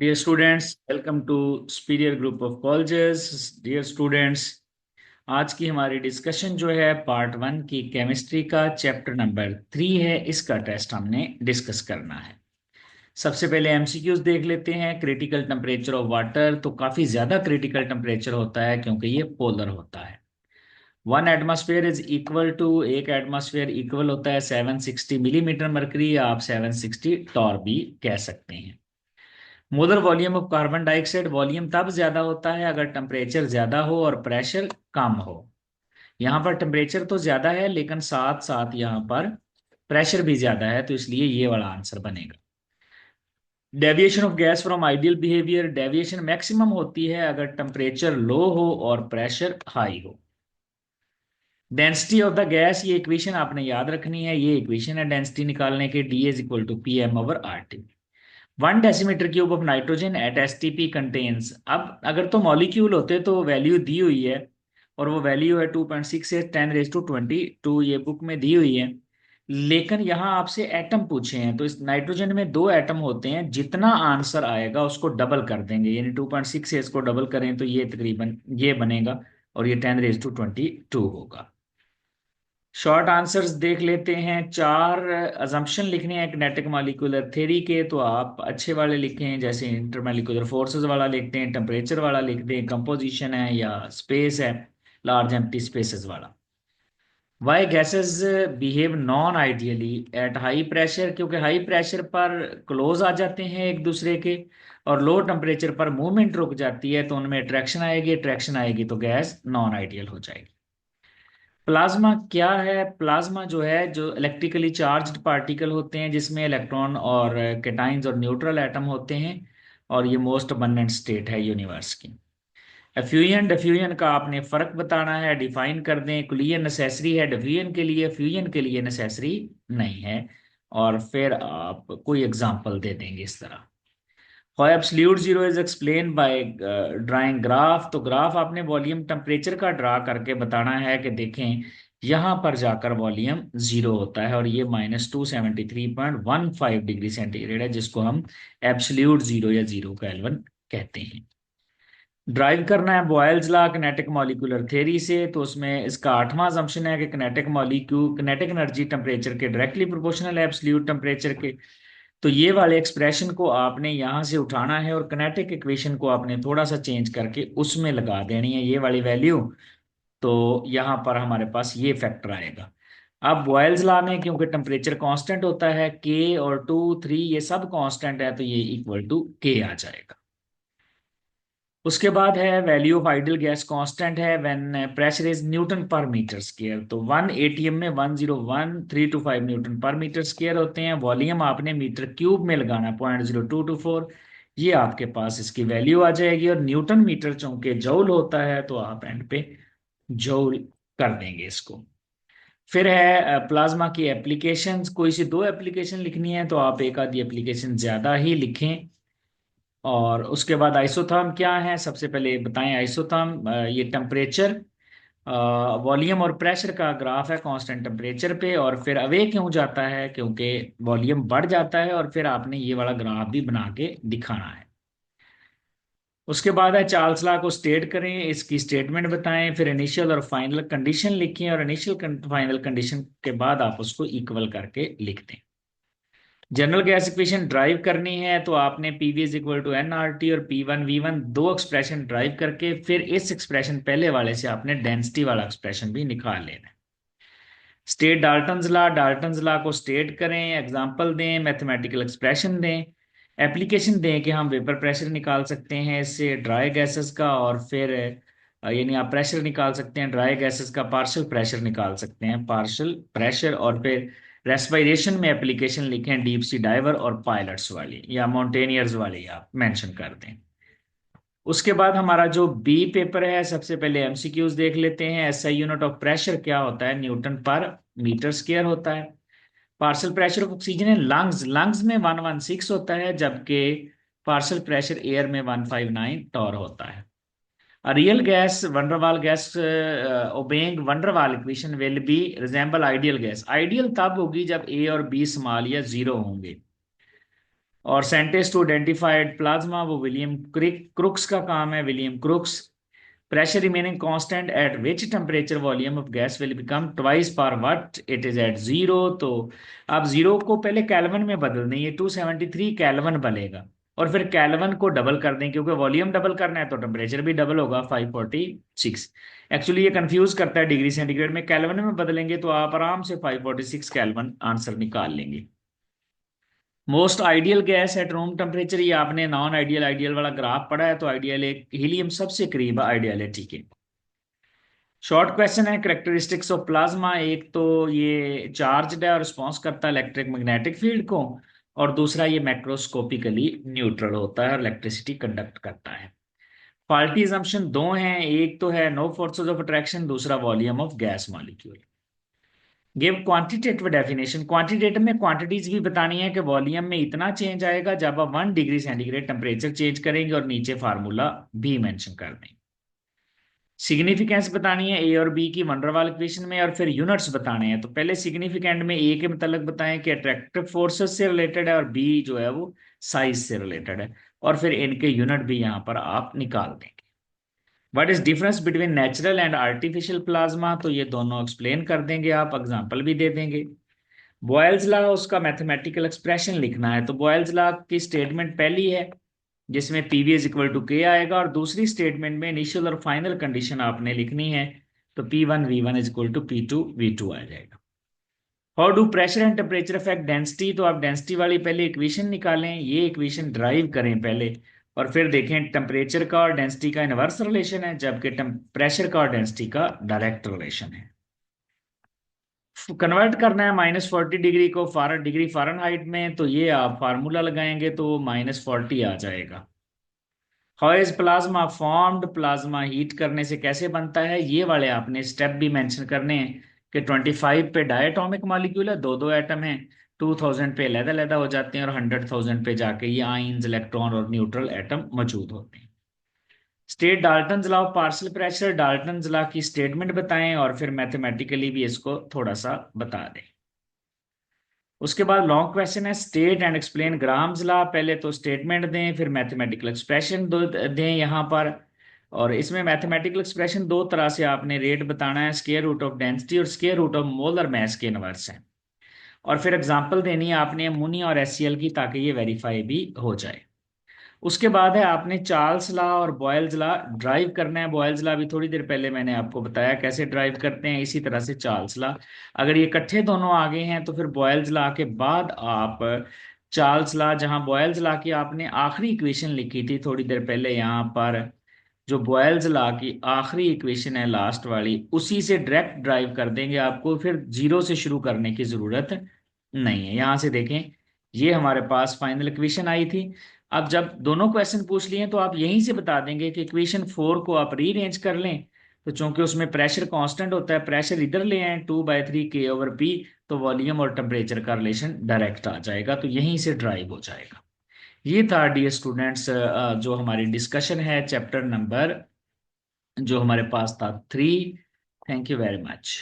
Dear students, welcome to Superior Group of Colleges. Dear students, आज की हमारी discussion जो है पार्ट 1 की केमिस्ट्री का चैप्टर नंबर 3 है। इसका टेस्ट हमने डिस्कस करना है। सबसे पहले एमसीक्यूज देख लेते हैं। क्रिटिकल टेम्परेचर ऑफ वाटर, तो काफ़ी ज़्यादा क्रिटिकल टेम्परेचर होता है क्योंकि ये पोलर होता है। 1 एटमॉस्फेयर इज इक्वल टू, एक एटमॉस्फेयर इक्वल होता है 760 मिलीमीटर मरकरी, या आप 760 टॉर भी कह सकते हैं। Molar volume of carbon dioxide, volume तब ज्यादा होता है अगर टेम्परेचर ज्यादा हो और प्रेशर कम हो। यहाँ पर टेम्परेचर तो ज्यादा है लेकिन साथ साथ यहाँ पर प्रेशर भी ज्यादा है, तो इसलिए ये वाला आंसर बनेगा। Deviation of gas from ideal behaviour, deviation maximum होती है अगर टेम्परेचर लो हो और प्रेशर हाई हो। डेंसिटी ऑफ द गैस, ये इक्वेशन आपने याद रखनी है। ये इक्वेशन है डेंसिटी निकालने के, D is equal to P M over R T. 1 decimetre cube of nitrogen at STP contains, अब अगर तो मॉलिक्यूल होते तो वैल्यू दी हुई है, और वो वैल्यू है 2.68 10⁻²2, ये बुक में दी हुई है। लेकिन यहाँ आपसे एटम पूछे हैं, तो इस नाइट्रोजन में 2 एटम होते हैं, जितना आंसर आएगा उसको डबल कर देंगे, यानी 2.68 को डबल करें तो ये तकरीबन ये बनेगा, और ये 10⁻22 होगा। शॉर्ट आंसर्स देख लेते हैं। 4 अजम्पशन लिखने हैं किनेटिक मॉलिक्यूलर थ्योरी के, तो आप अच्छे वाले लिखें, जैसे इंटरमॉलिक्यूलर फोर्सेस वाला लिखते हैं, टेम्परेचर वाला लिखते हैं, कंपोजिशन है या स्पेस है, लार्ज एम्प्टी स्पेसेस वाला। Why gases behave non ideally at high pressure, क्योंकि हाई प्रेशर पर क्लोज आ जाते हैं एक दूसरे के, और लो टेम्परेचर पर मूवमेंट रुक जाती है, तो उनमें अट्रैक्शन आएगी तो गैस नॉन आइडियल हो जाएगी। प्लाज्मा क्या है? प्लाज्मा जो है, जो इलेक्ट्रिकली चार्ज्ड पार्टिकल होते हैं जिसमें इलेक्ट्रॉन और कैटाइंस और न्यूट्रल एटम होते हैं, और ये मोस्ट अबंडेंट स्टेट है यूनिवर्स की। एफ्यूजन डिफ्यूजन का आपने फर्क बताना है, डिफाइन कर दें। क्लियर नेसेसरी है डिफ्यूजन के लिए, फ्यूजन के लिए नेसेसरी नहीं है, और फिर आप कोई एग्जांपल दे देंगे इस तरह। For absolute zero is explain by drawing graph, तो ग्राफ आपने वॉल्यूम टेम्परेचर का ड्रा करके बताना है कि देखें यहां पर जाकर वॉल्यूम जीरो होता है, और ये -273.15 डिग्री सेंटीग्रेड है, जिसको हम एब्सोल्यूट जीरो या जीरो केल्विन कहते हैं। ड्राइव करना है Boyle's law kinetic molecular theory से, तो उसमें इसका 8वां assumption है कि किनेटिक एनर्जी टेम्परेचर के डायरेक्टली प्रोपोर्शनल है एब्सोल्यूट टेम्परेचर के। तो ये वाले एक्सप्रेशन को आपने यहाँ से उठाना है, और किनेटिक इक्वेशन को आपने थोड़ा सा चेंज करके उसमें लगा देनी है ये वाली वैल्यू, तो यहाँ पर हमारे पास ये फैक्टर आएगा। अब बॉयल्स लॉ में क्योंकि टेम्परेचर कांस्टेंट होता है, के और 2 3 ये सब कांस्टेंट है, तो ये इक्वल टू के आ जाएगा। उसके बाद है value of ideal gas constant है व्हेन प्रेशर इज न्यूटन पर मीटर स्क्वायर, तो 1 ATM में 101,325 न्यूटन पर मीटर स्क्वायर होते हैं। वॉल्यूम आपने मीटर क्यूब में लगाना 0.0224, ये आपके पास इसकी वैल्यू आ जाएगी। और न्यूटन मीटर चूंकि जौल होता है, तो आप एंड पे जौल कर देंगे इसको। फिर है प्लाज्मा की एप्लीकेशंस, कोई सी 2 एप्लीकेशन लिखनी है तो आप एक आधी एप्लीकेशन ज्यादा ही लिखें। और उसके बाद आइसोथर्म क्या है, सबसे पहले बताएं। आइसोथर्म ये टेम्परेचर, वॉल्यूम और प्रेशर का ग्राफ है कांस्टेंट टेम्परेचर पे, और फिर अवे क्यों जाता है? क्योंकि वॉल्यूम बढ़ जाता है, और फिर आपने ये वाला ग्राफ भी बना के दिखाना है। उसके बाद है चार्ल्स लॉ को स्टेट करें, इसकी स्टेटमेंट बताएं, फिर इनिशियल और फाइनल कंडीशन लिखें, और इनिशियल फाइनल कंडीशन के बाद आप उसको इक्वल करके लिख दें। जनरल गैस इक्वेशन ड्राइव करनी है, तो आपने PV is equal to n R T और P1 V1 दो एक्सप्रेशन ड्राइव करके, फिर इस एक्सप्रेशन पहले वाले से आपने डेंसिटी वाला एक्सप्रेशन भी निकाल लेना है। स्टेट डाल्टन्स लॉ को स्टेट करें, एग्जांपल दें, मैथमेटिकल एक्सप्रेशन दें, एप्लीकेशन दें कि हम वेपर प्रेशर निकाल सकते हैं इससे ड्राई गैसेस का, और फिर यानी आप प्रेशर निकाल सकते हैं ड्राई गैसेस का, पार्शियल प्रेशर निकाल सकते हैं पार्शियल प्रेशर, और फिर रेस्पिरेशन में एप्लीकेशन लिखें डीप सी डाइवर और पायलट्स वाली या माउंटेनियर्स वाली आप मेंशन कर दें। उसके बाद हमारा जो बी पेपर है, सबसे पहले एमसीक्यूज देख लेते हैं। एसआई यूनिट ऑफ प्रेशर क्या होता है? न्यूटन पर मीटर स्क्वायर होता है। पार्शियल प्रेशर ऑफ ऑक्सीजन है लंग्स, लंग्स में 116 होता है, जबकि पार्शियल प्रेशर एयर में 159 टॉर होता है। Real gas van der Waals gas obeying van der Waals equation will be resemble ideal gas, ideal तब होगी जब ए और बी स्मॉल या जीरो होंगे। और साइंटिस्ट टू आइडेंटिफाइड प्लाज्मा वो विलियम क्रुक्स का काम है, William Crookes. Pressure remaining constant at which temperature volume of gas will become twice par what it is at zero. तो आप जीरो को पहले केल्विन में बदल दें, ये 273 केल्विन बनेगा, और फिर केल्विन को डबल कर दें, क्योंकि वॉल्यूम डबल करना है तो टेम्परेचर भी डबल होगा, 546। एक्चुअली ये कंफ्यूज करता है डिग्री सेंटीग्रेड में, केल्विन में बदलेंगे तो आप आराम से 546 केल्विन आंसर निकाल लेंगे। Most ideal gas at room temperature, ये आपने नॉन आइडियल आइडियल वाला ग्राफ पढ़ा है, तो आइडियल एक हीलियम सबसे करीब है आइडियलिटी के। शॉर्ट क्वेश्चन है करेक्टरिस्टिक्स ऑफ प्लाज्मा। एक तो ये चार्ज्ड है और रिस्पॉन्स करता है इलेक्ट्रिक मैग्नेटिक फील्ड को, और दूसरा ये मैक्रोस्कोपिकली न्यूट्रल होता है और इलेक्ट्रिसिटी कंडक्ट करता है। फॉल्टी असम्पशन दो हैं, एक तो है नो फोर्सेस ऑफ अट्रैक्शन, दूसरा volume of gas molecule. Give quantitative definition, quantitative में क्वांटिटीज भी बतानी है कि वॉल्यूम में इतना चेंज आएगा जब आप 1 डिग्री सेंटीग्रेड टेम्परेचर चेंज करेंगे, और नीचे फार्मूला भी मेंशन कर दें। सिग्निफिकेंस बतानी है ए और बी की वंडरवाल इक्वेशन में, और फिर यूनिट्स बताने हैं। तो पहले सिग्निफिकेंट में ए के मतलब बताएं कि अट्रैक्टिव फोर्सेस से रिलेटेड है, और बी जो है वो साइज से रिलेटेड है, और फिर इनके यूनिट भी यहाँ पर आप निकाल देंगे। What is difference between natural and artificial plasma, तो ये दोनों एक्सप्लेन कर देंगे, आप एग्जांपल भी दे देंगे। बॉयल्स लॉ, उसका मैथमेटिकल एक्सप्रेशन लिखना है, तो बॉयल्स लॉ की स्टेटमेंट पहली है जिसमें पीवी इज इक्वल टू के आएगा, और दूसरी स्टेटमेंट में इनिशियल और फाइनल कंडीशन आपने लिखनी है, तो P1 V1 is equal to P2 V2 आ जाएगा। How do pressure and temperature affect density, तो आप डेंसिटी वाली पहले इक्वेशन निकालें, ये इक्वेशन ड्राइव करें पहले, और फिर देखें टेम्परेचर का और डेंसिटी का इनवर्स रिलेशन है, जबकि प्रेशर का और डेंसिटी का डायरेक्ट रिलेशन है। कन्वर्ट करना है -40 डिग्री को डिग्री फ़ारेनहाइट में, तो ये आप फार्मूला लगाएंगे तो -40 आ जाएगा। How is plasma formed, plasma heat करने से कैसे बनता है, ये वाले आपने स्टेप भी मेंशन करने हैं कि 25 पे डायटोमिक मॉलिक्यूल है, दो दो एटम है, 2000 पे अलग-अलग हो जाते हैं, और 100,000 पे जाके ये आइंस इलेक्ट्रॉन और न्यूट्रल एटम मौजूद होते हैं। State Dalton law of partial pressure, Dalton law की स्टेटमेंट बताएं, और फिर मैथमेटिकली भी इसको थोड़ा सा बता दें। उसके बाद लॉन्ग क्वेश्चन है state and explain grams law, पहले तो स्टेटमेंट दें, फिर मैथमेटिकल एक्सप्रेशन दो दें यहाँ पर। और इसमें मैथमेटिकल एक्सप्रेशन दो तरह से आपने रेट बताना है, स्क्वायर रूट ऑफ डेंसिटी और square root of molar mass के इनवर्स है, और फिर एग्जांपल देनी है आपने अमोनिया और एचसीएल की, ताकि ये वेरीफाई भी हो जाए। उसके बाद है आपने चार्ल्स लॉ और बॉयल्स लॉ ड्राइव करना है। बॉयल्स लॉ भी थोड़ी देर पहले मैंने आपको बताया कैसे ड्राइव करते हैं, इसी तरह से चार्ल्स लॉ। अगर ये इकट्ठे दोनों आ गए हैं तो फिर बॉयल्स लॉ के बाद आप चार्ल्स लॉ, जहां बॉयल्स लॉ की आपने आखिरी इक्वेशन लिखी थी थोड़ी देर पहले, यहाँ पर जो बॉयल्स लॉ की आखिरी इक्वेशन है लास्ट वाली, उसी से डायरेक्ट ड्राइव कर देंगे, आपको फिर जीरो से शुरू करने की जरूरत नहीं है। यहां से देखें, ये हमारे पास फाइनल इक्वेशन आई थी। अब जब दोनों क्वेश्चन पूछ लिए तो आप यहीं से बता देंगे कि इक्वेशन 4 को आप रीअरेंज कर लें, तो चूंकि उसमें प्रेशर कांस्टेंट होता है, प्रेशर इधर ले आए 2/3 K/P, तो वॉल्यूम और टेम्परेचर का रिलेशन डायरेक्ट आ जाएगा, तो यहीं से ड्राइव हो जाएगा। ये था डियर स्टूडेंट्स जो हमारी डिस्कशन है चैप्टर नंबर जो हमारे पास था 3। Thank you very much.